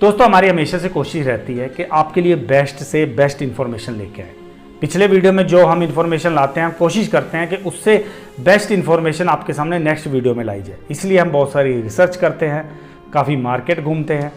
दोस्तों हमारी हमेशा से कोशिश रहती है कि आपके लिए बेस्ट से बेस्ट इन्फॉर्मेशन लेके आए। पिछले वीडियो में जो हम इन्फॉर्मेशन लाते हैं, हम कोशिश करते हैं कि उससे बेस्ट इन्फॉर्मेशन आपके सामने नेक्स्ट वीडियो में लाई जाए। इसलिए हम बहुत सारी रिसर्च करते हैं, काफ़ी मार्केट घूमते हैं,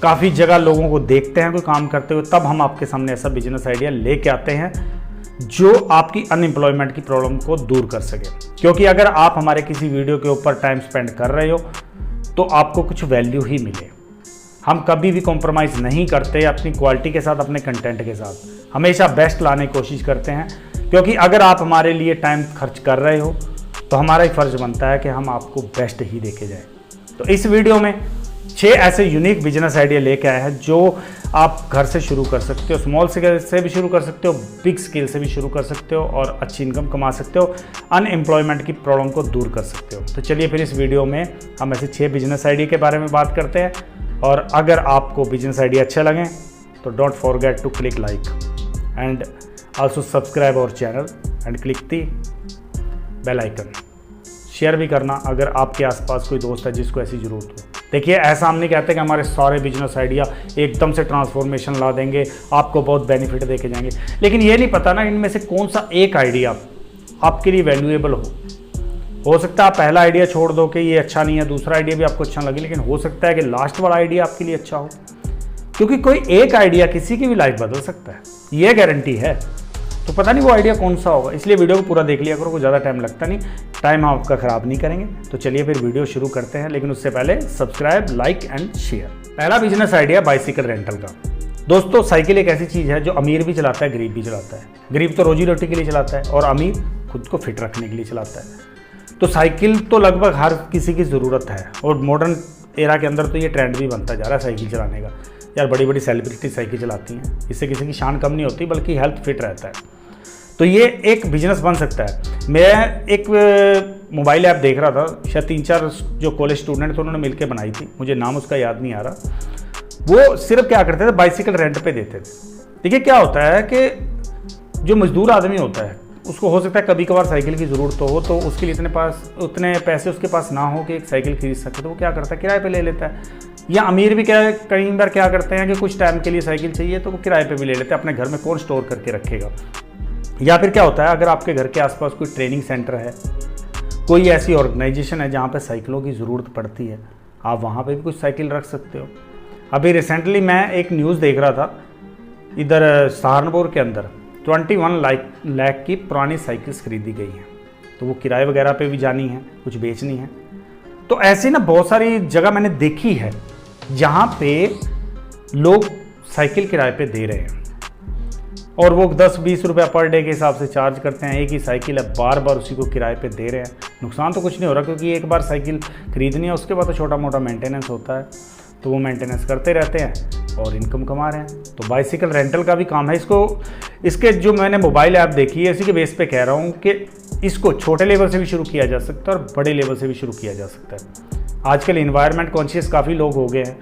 काफ़ी जगह लोगों को देखते हैं कोई काम करते हुए, तब हम आपके सामने ऐसा बिजनेस आइडिया लेके आते हैं जो आपकी अनएम्प्लॉयमेंट की प्रॉब्लम को दूर कर सके। क्योंकि अगर आप हमारे किसी वीडियो के ऊपर टाइम स्पेंड कर रहे हो तो आपको कुछ वैल्यू ही मिले। हम कभी भी कॉम्प्रोमाइज़ नहीं करते अपनी क्वालिटी के साथ, अपने कंटेंट के साथ हमेशा बेस्ट लाने की कोशिश करते हैं। क्योंकि अगर आप हमारे लिए टाइम खर्च कर रहे हो तो हमारा ही फ़र्ज़ बनता है कि हम आपको बेस्ट ही देके जाएं। तो इस वीडियो में 6 ऐसे यूनिक बिजनेस आइडिया लेके आए हैं जो आप घर से शुरू कर सकते हो, स्मॉल स्केल से भी शुरू कर सकते हो, बिग स्केल से भी शुरू कर सकते हो और अच्छी इनकम कमा सकते हो, अनएम्प्लॉयमेंट की प्रॉब्लम को दूर कर सकते हो। तो चलिए फिर इस वीडियो में हम ऐसे 6 बिजनेस आइडिया के बारे में बात करते हैं। और अगर आपको बिजनेस आइडिया अच्छे लगे तो don't forget to click like and also subscribe our channel and click the bell icon. Share भी करना अगर आपके आसपास कोई दोस्त है जिसको ऐसी ज़रूरत हो। देखिए, ऐसा हम नहीं कहते कि हमारे सारे बिजनेस आइडिया एकदम से ट्रांसफॉर्मेशन ला देंगे, आपको बहुत बेनिफिट देके जाएंगे, लेकिन ये नहीं पता ना इनमें से कौन सा एक आइडिया आपके लिए वैल्यूएबल हो सकता है आप पहला आइडिया छोड़ दो कि ये अच्छा नहीं है, दूसरा आइडिया भी आपको अच्छा लगे, लेकिन हो सकता है कि लास्ट वाला आइडिया आपके लिए अच्छा हो। क्योंकि कोई एक आइडिया किसी की भी लाइफ बदल सकता है, ये गारंटी है। तो पता नहीं वो आइडिया कौन सा होगा, इसलिए वीडियो को पूरा देख लिया करो, कोई ज़्यादा टाइम लगता नहीं, टाइम हम आपका ख़राब नहीं करेंगे। तो चलिए फिर वीडियो शुरू करते हैं, लेकिन उससे पहले सब्सक्राइब, लाइक एंड शेयर। पहला बिजनेस आइडिया बाइसिकल रेंटल का। दोस्तों, साइकिल एक ऐसी चीज़ है जो अमीर भी चलाता है, गरीब भी चलाता है। गरीब तो रोजी रोटी के लिए चलाता है और अमीर खुद को फिट रखने के लिए चलाता है। तो साइकिल तो लगभग हर किसी की ज़रूरत है और मॉडर्न एरा के अंदर तो ये ट्रेंड भी बनता जा रहा है साइकिल चलाने का। यार बड़ी बड़ी सेलिब्रिटी साइकिल चलाती हैं, इससे किसी की शान कम नहीं होती बल्कि हेल्थ फिट रहता है। तो ये एक बिजनेस बन सकता है। मैं एक मोबाइल ऐप देख रहा था, शायद 3-4 जो कॉलेज स्टूडेंट थे उन्होंने मिलकर बनाई थी, मुझे नाम उसका याद नहीं आ रहा। वो सिर्फ क्या करते थे, बाइसिकल रेंट पे देते थे। देखिए क्या होता है कि जो मजदूर आदमी होता है उसको हो सकता है कभी कभार साइकिल की ज़रूरत हो तो उसके लिए उतने पैसे उसके पास ना हो कि एक साइकिल खरीद सके, तो वो क्या करता है, किराए पे ले लेता है। या अमीर भी कई बार क्या करते हैं कि कुछ टाइम के लिए साइकिल चाहिए तो वो किराए पे भी ले लेते हैं, अपने घर में कौन स्टोर करके रखेगा। या फिर क्या होता है, अगर आपके घर के आसपास कोई ट्रेनिंग सेंटर है, कोई ऐसी ऑर्गेनाइजेशन है जहाँ पे साइकिलों की ज़रूरत पड़ती है, आप वहाँ पे भी कुछ साइकिल रख सकते हो। अभी रिसेंटली मैं एक न्यूज़ देख रहा था, इधर सहारनपुर के अंदर 21 लाख की पुरानी साइकिल्स खरीदी गई हैं। तो वो किराए वगैरह पे भी जानी है, कुछ बेचनी है। तो ऐसी ना बहुत सारी जगह मैंने देखी है जहाँ पे लोग साइकिल किराए पे दे रहे हैं और वो 10-20 रुपया पर डे के हिसाब से चार्ज करते हैं। एक ही साइकिल है, बार बार उसी को किराए पे दे रहे हैं। नुकसान तो कुछ नहीं हो रहा क्योंकि एक बार साइकिल खरीदनी है, उसके बाद तो छोटा मोटा मेंटेनेंस होता है, तो वो मेंटेनेंस करते रहते हैं और इनकम कमा रहे हैं। तो बाइसिकल रेंटल का भी काम है। इसके जो मैंने मोबाइल ऐप देखी है, इसी के बेस पे कह रहा हूँ कि इसको छोटे लेवल से भी शुरू किया जा सकता है और बड़े लेवल से भी शुरू किया जा सकता है। आजकल इन्वायरमेंट कॉन्शियस काफ़ी लोग हो गए हैं,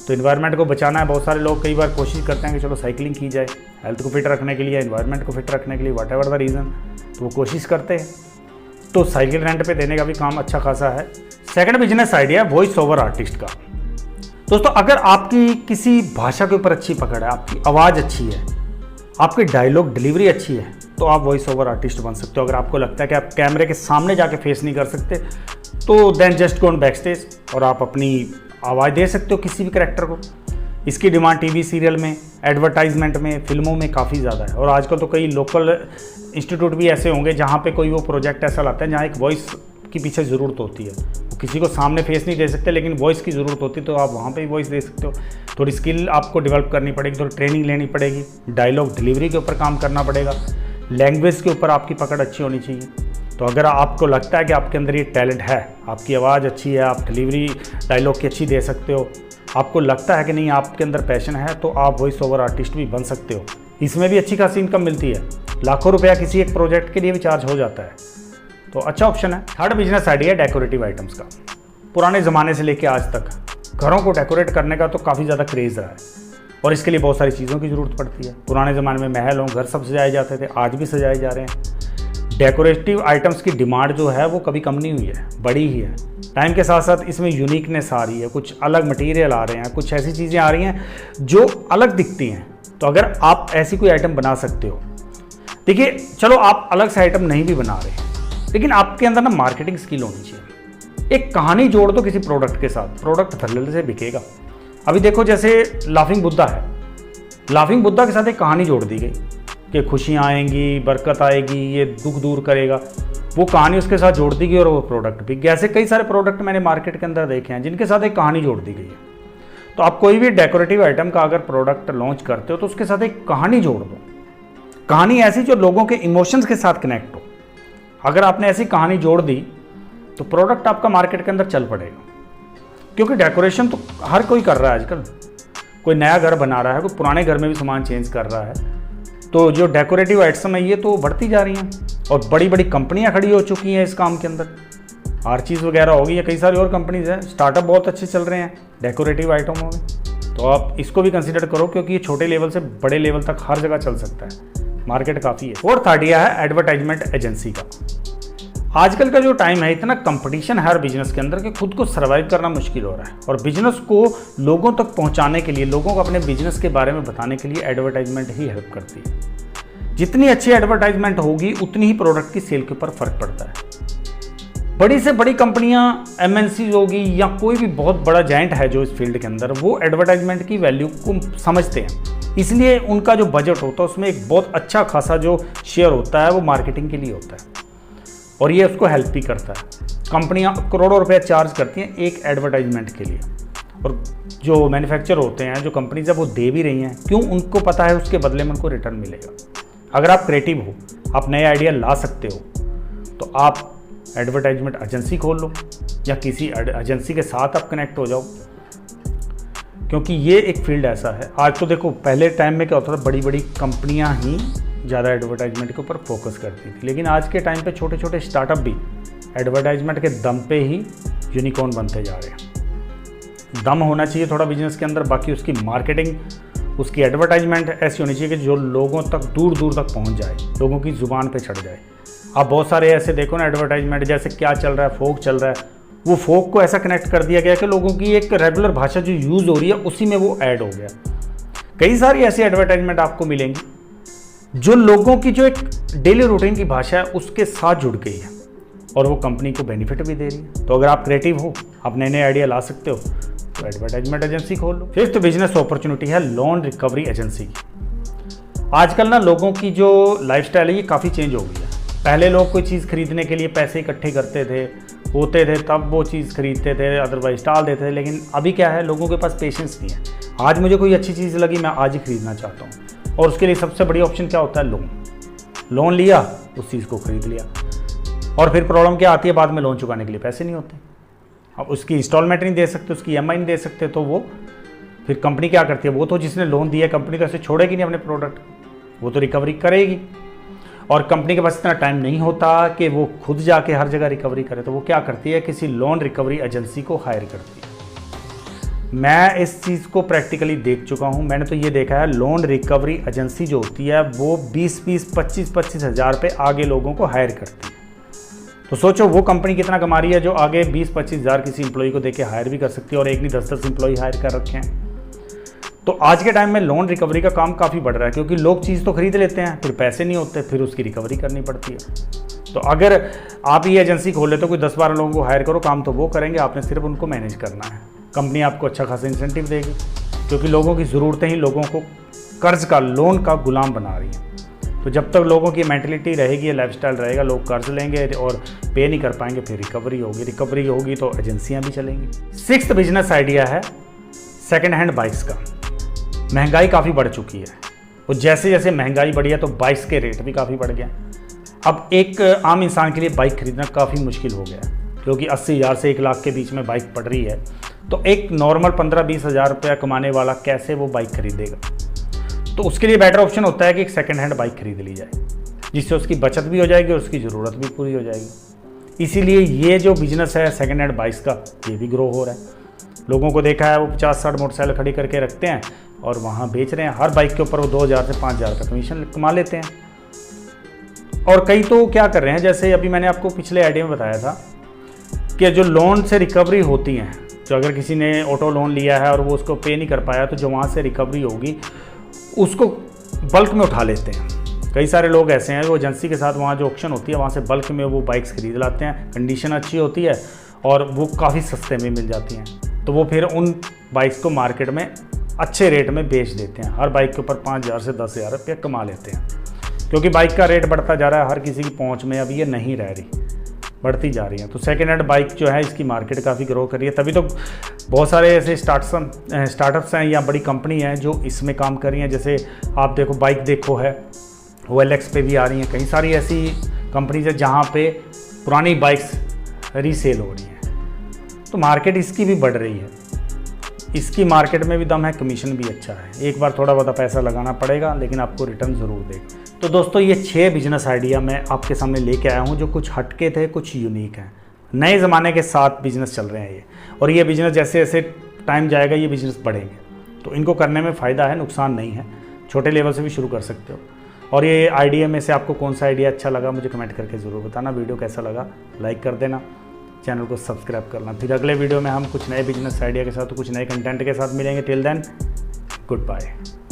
तो इन्वायरमेंट को बचाना है। बहुत सारे लोग कई बार कोशिश करते हैं कि चलो साइकिलिंग की जाए, हेल्थ को फिट रखने के लिए, इन्वायरमेंट को फिट रखने के लिए, वट एवर द रीज़न, तो वो कोशिश करते हैं। तो साइकिल रेंट पे देने का भी काम अच्छा खासा है। Second business idea voice over artist का। दोस्तों, अगर आपकी किसी भाषा के ऊपर अच्छी पकड़ है, आपकी आवाज़ अच्छी है, आपकी डायलॉग डिलीवरी अच्छी है, तो आप वॉइस ओवर आर्टिस्ट बन सकते हो। अगर आपको लगता है कि आप कैमरे के सामने जाके फेस नहीं कर सकते तो then just go on back stage और आप अपनी आवाज़ दे सकते हो किसी भी कैरेक्टर को। इसकी डिमांड टीवी सीरियल में, एडवर्टाइजमेंट में, फिल्मों में काफ़ी ज़्यादा है। और आजकल तो कई लोकल इंस्टीट्यूट भी ऐसे होंगे जहाँ पे कोई वो प्रोजेक्ट ऐसा लाता है जहाँ एक वॉइस की पीछे ज़रूरत होती है। किसी को सामने फेस नहीं दे सकते लेकिन वॉइस की ज़रूरत होती है, तो आप वहाँ पे भी वॉइस दे सकते हो। थोड़ी स्किल आपको डेवलप करनी पड़ेगी, थोड़ी ट्रेनिंग लेनी पड़ेगी, डायलॉग डिलीवरी के ऊपर काम करना पड़ेगा, लैंग्वेज के ऊपर आपकी पकड़ अच्छी होनी चाहिए। तो अगर आपको लगता है कि आपके अंदर ये टैलेंट है, आपकी आवाज़ अच्छी है, आप डिलीवरी डायलॉग की अच्छी दे सकते हो, आपको लगता है कि नहीं आपके अंदर पैशन है, तो आप वॉइस ओवर आर्टिस्ट भी बन सकते हो। इसमें भी अच्छी खासी इनकम मिलती है, लाखों रुपया किसी एक प्रोजेक्ट के लिए भी चार्ज हो जाता है, तो अच्छा ऑप्शन है। Third business idea decorative items का। पुराने ज़माने से लेकर आज तक घरों को डेकोरेट करने का तो काफ़ी ज़्यादा क्रेज़ रहा है और इसके लिए बहुत सारी चीज़ों की ज़रूरत पड़ती है। पुराने ज़माने में महल हों, घर सब सजाए जाते थे, आज भी सजाए जा रहे हैं। डेकोरेटिव आइटम्स की डिमांड जो है वो कभी कम नहीं हुई है, बढ़ी ही है। टाइम के साथ साथ इसमें यूनिकनेस आ रही है, कुछ अलग मटेरियल आ रहे हैं, कुछ ऐसी चीज़ें आ रही हैं जो अलग दिखती हैं। तो अगर आप ऐसी कोई आइटम बना सकते हो, देखिए चलो आप अलग से आइटम नहीं भी बना रहे, लेकिन आपके अंदर ना मार्केटिंग स्किल होनी चाहिए। एक कहानी जोड़ दो किसी प्रोडक्ट के साथ, प्रोडक्ट धड़ल्ले से बिकेगा। अभी देखो जैसे लाफिंग बुद्धा है, लाफिंग बुद्धा के साथ एक कहानी जोड़ दी गई कि खुशियाँ आएंगी, बरकत आएगी, ये दुख दूर करेगा, वो कहानी उसके साथ जोड़ दी गई और वो प्रोडक्ट बिक गया। ऐसे कई सारे प्रोडक्ट मैंने मार्केट के अंदर देखे हैं जिनके साथ एक कहानी जोड़ दी गई है। तो आप कोई भी डेकोरेटिव आइटम का अगर प्रोडक्ट लॉन्च करते हो तो उसके साथ एक कहानी जोड़ दो, कहानी ऐसी जो लोगों के इमोशंस के साथ कनेक्ट हो। अगर आपने ऐसी कहानी जोड़ दी तो प्रोडक्ट आपका मार्केट के अंदर चल पड़ेगा, क्योंकि डेकोरेशन तो हर कोई कर रहा है आजकल। कोई नया घर बना रहा है, कोई पुराने घर में भी सामान चेंज कर रहा है, तो जो डेकोरेटिव आइटम है ये तो बढ़ती जा रही हैं और बड़ी बड़ी कंपनियां खड़ी हो चुकी हैं इस काम के अंदर। आर्चीज वगैरह होगी या कई सारी और कंपनीज हैं, स्टार्टअप बहुत अच्छे चल रहे हैं डेकोरेटिव आइटमों में। तो आप इसको भी कंसीडर करो, क्योंकि ये छोटे लेवल से बड़े लेवल तक हर जगह चल सकता है, मार्केट काफ़ी है। फोर्थ आइडिया है एडवर्टाइजमेंट एजेंसी का। आजकल का जो टाइम है, इतना कंपटीशन है हर बिजनेस के अंदर कि खुद को सर्वाइव करना मुश्किल हो रहा है, और बिजनेस को लोगों तक पहुंचाने के लिए, लोगों को अपने बिजनेस के बारे में बताने के लिए एडवर्टाइजमेंट ही हेल्प करती है। जितनी अच्छी एडवर्टाइजमेंट होगी उतनी ही प्रोडक्ट की सेल के ऊपर फर्क पड़ता है। बड़ी से बड़ी कंपनियां, एमएनसी होगी या कोई भी बहुत बड़ा जायंट है जो इस फील्ड के अंदर, वो एडवर्टाइजमेंट की वैल्यू को समझते हैं, इसलिए उनका जो बजट होता है उसमें एक बहुत अच्छा खासा जो शेयर होता है वो मार्केटिंग के लिए होता है, और ये उसको हेल्प भी करता है। कंपनियां करोड़ों रुपए चार्ज करती हैं एक एडवर्टाइजमेंट के लिए, और जो मैन्युफैक्चर होते हैं, जो कंपनीज है वो दे भी रही हैं, क्यों? उनको पता है उसके बदले में उनको रिटर्न मिलेगा। अगर आप क्रिएटिव हो, आप नए आइडिया ला सकते हो, तो आप एडवर्टाइजमेंट एजेंसी खोल लो या किसी एजेंसी के साथ आप कनेक्ट हो जाओ, क्योंकि ये एक फील्ड ऐसा है। आज तो देखो, पहले टाइम में क्या होता था, बड़ी बड़ी कंपनियां ही ज़्यादा एडवर्टाइजमेंट के ऊपर फोकस करती थी, लेकिन आज के टाइम पे छोटे छोटे स्टार्टअप भी एडवर्टाइजमेंट के दम पे ही यूनिकॉर्न बनते जा रहे हैं। दम होना चाहिए थोड़ा बिजनेस के अंदर, बाकी उसकी मार्केटिंग, उसकी एडवर्टाइजमेंट ऐसी होनी चाहिए कि जो लोगों तक दूर दूर तक पहुंच जाए, लोगों की ज़ुबान पे चढ़ जाए। आप बहुत सारे ऐसे देखो ना एडवर्टाइजमेंट, जैसे क्या चल रहा है, फोक चल रहा है, वो फोक को ऐसा कनेक्ट कर दिया गया कि लोगों की एक रेगुलर भाषा जो यूज़ हो रही है उसी में वो ऐड हो गया। कई सारी ऐसी एडवर्टाइजमेंट आपको मिलेंगी जो लोगों की जो एक डेली रूटीन की भाषा है उसके साथ जुड़ गई है, और वो कंपनी को बेनिफिट भी दे रही है। तो अगर आप क्रिएटिव हो, आप नए नए आइडिया ला सकते हो, तो एडवर्टाइजमेंट एजेंसी खोल लो। फिफ्थ बिजनेस अपॉर्चुनिटी है लोन रिकवरी एजेंसी की। आजकल ना लोगों की जो लाइफस्टाइल है ये काफ़ी चेंज हो गई है। पहले लोग कोई चीज़ खरीदने के लिए पैसे इकट्ठे करते थे, होते थे, तब वो चीज़ खरीदते थे, अदरवाइज टाल देते थे। लेकिन अभी क्या है, लोगों के पास पेशेंस नहीं है। आज मुझे कोई अच्छी चीज़ लगी, मैं आज ही खरीदना चाहता हूँ, और उसके लिए सबसे बड़ी ऑप्शन क्या होता है, लोन। लोन लिया, उस चीज़ को खरीद लिया, और फिर प्रॉब्लम क्या आती है, बाद में लोन चुकाने के लिए पैसे नहीं होते, अब उसकी इंस्टॉलमेंट नहीं दे सकते, उसकी EMI नहीं दे सकते, तो वो फिर कंपनी क्या करती है, वो तो जिसने लोन दिया, कंपनी तो ऐसे छोड़ेगी नहीं अपने प्रोडक्ट, वो तो रिकवरी करेगी। और कंपनी के पास इतना टाइम नहीं होता कि वो खुद जाके हर जगह रिकवरी करे, तो वो क्या करती है, किसी लोन रिकवरी एजेंसी को हायर करती है। मैं इस चीज़ को प्रैक्टिकली देख चुका हूँ। मैंने तो ये देखा है, लोन रिकवरी एजेंसी जो होती है वो 20-20, 25-25 हज़ार पे आगे लोगों को हायर करती है। तो सोचो वो कंपनी कितना कमा रही है जो आगे 20-25 हज़ार किसी एम्प्लॉय को देके हायर भी कर सकती है, और एक नहीं 10-10 एम्प्लॉय हायर कर रखे हैं। तो आज के टाइम में लोन रिकवरी का काम काफ़ी बढ़ रहा है, क्योंकि लोग चीज़ तो खरीद लेते हैं, फिर पैसे नहीं होते, फिर उसकी रिकवरी करनी पड़ती है। तो अगर आप ये एजेंसी खोल लेते हो, कोई 10-12 लोगों को हायर करो, काम तो वो करेंगे, आपने सिर्फ उनको मैनेज करना है। कंपनी आपको अच्छा खासा इंसेंटिव देगी, क्योंकि लोगों की ज़रूरतें ही लोगों को कर्ज का, लोन का गुलाम बना रही हैं। तो जब तक लोगों की मेंटलिटी रहेगी, लाइफस्टाइल रहेगा, लोग कर्ज लेंगे और पे नहीं कर पाएंगे, फिर रिकवरी होगी तो एजेंसियाँ भी चलेंगी। सिक्स्थ बिजनेस आइडिया है सेकेंड हैंड बाइक्स का। महंगाई काफ़ी बढ़ चुकी है, और जैसे जैसे महंगाई बढ़ी है तो बाइक्स के रेट भी काफ़ी बढ़ गए। अब एक आम इंसान के लिए बाइक खरीदना काफ़ी मुश्किल हो गया है, क्योंकि 80,000 से 1 लाख के बीच में बाइक पड़ रही है। तो एक नॉर्मल 15-20 हज़ार रुपया कमाने वाला कैसे वो बाइक खरीदेगा? तो उसके लिए बेटर ऑप्शन होता है कि एक सेकेंड हैंड बाइक खरीद ली जाए, जिससे उसकी बचत भी हो जाएगी और उसकी ज़रूरत भी पूरी हो जाएगी। इसीलिए ये जो बिज़नेस है सेकेंड हैंड बाइक्स का, ये भी ग्रो हो रहा है। लोगों को देखा है, वो 50-60 मोटरसाइकिल खड़ी करके रखते हैं और वहाँ बेच रहे हैं। हर बाइक के ऊपर वो 2,000 से 5,000 का कमीशन कमा लेते हैं। और कई तो क्या कर रहे हैं, जैसे अभी मैंने आपको पिछले आइडिया में बताया था कि जो लोन से रिकवरी होती हैं, जो अगर किसी ने ऑटो लोन लिया है और वो उसको पे नहीं कर पाया, तो जो वहाँ से रिकवरी होगी उसको बल्क में उठा लेते हैं। कई सारे लोग ऐसे हैं वो एजेंसी के साथ वहाँ जो ऑक्शन होती है वहाँ से बल्क में वो बाइक्स खरीद लाते हैं, कंडीशन अच्छी होती है और वो काफ़ी सस्ते में मिल जाती हैं। तो वो फिर उन बाइक्स को मार्केट में अच्छे रेट में बेच देते हैं। हर बाइक के ऊपर 5,000 से 10,000 रुपये कमा लेते हैं, क्योंकि बाइक का रेट बढ़ता जा रहा है, हर किसी की पहुँच में अब ये नहीं रह रही, बढ़ती जा रही है। तो सेकेंड हैंड बाइक जो है इसकी मार्केट काफ़ी ग्रो कर रही है। तभी तो बहुत सारे ऐसे स्टार्टअप्स हैं या बड़ी कंपनी हैं जो इसमें काम कर रही हैं। जैसे आप देखो बाइक देखो है, OLX पे भी आ रही हैं, कई सारी ऐसी कंपनीज है जहाँ पे पुरानी बाइक्स रीसेल हो रही हैं। तो मार्केट इसकी भी बढ़ रही है, इसकी मार्केट में भी दम है, कमीशन भी अच्छा है। एक बार थोड़ा बहुत पैसा लगाना पड़ेगा लेकिन आपको रिटर्न ज़रूर देगा। तो दोस्तों ये 6 बिजनेस आइडिया मैं आपके सामने लेके आया हूँ जो कुछ हटके थे, कुछ यूनिक हैं, नए ज़माने के साथ बिजनेस चल रहे हैं ये। और ये बिजनेस जैसे जैसे टाइम जाएगा ये बिजनेस बढ़ेंगे, तो इनको करने में फ़ायदा है, नुकसान नहीं है। छोटे लेवल से भी शुरू कर सकते हो। और ये आइडिया में से आपको कौन सा आइडिया अच्छा लगा मुझे कमेंट करके ज़रूर बताना। वीडियो कैसा लगा लाइक कर देना, चैनल को सब्सक्राइब करना। फिर अगले वीडियो में हम कुछ नए बिजनेस आइडिया के साथ, कुछ नए कंटेंट के साथ मिलेंगे। Till then good bye.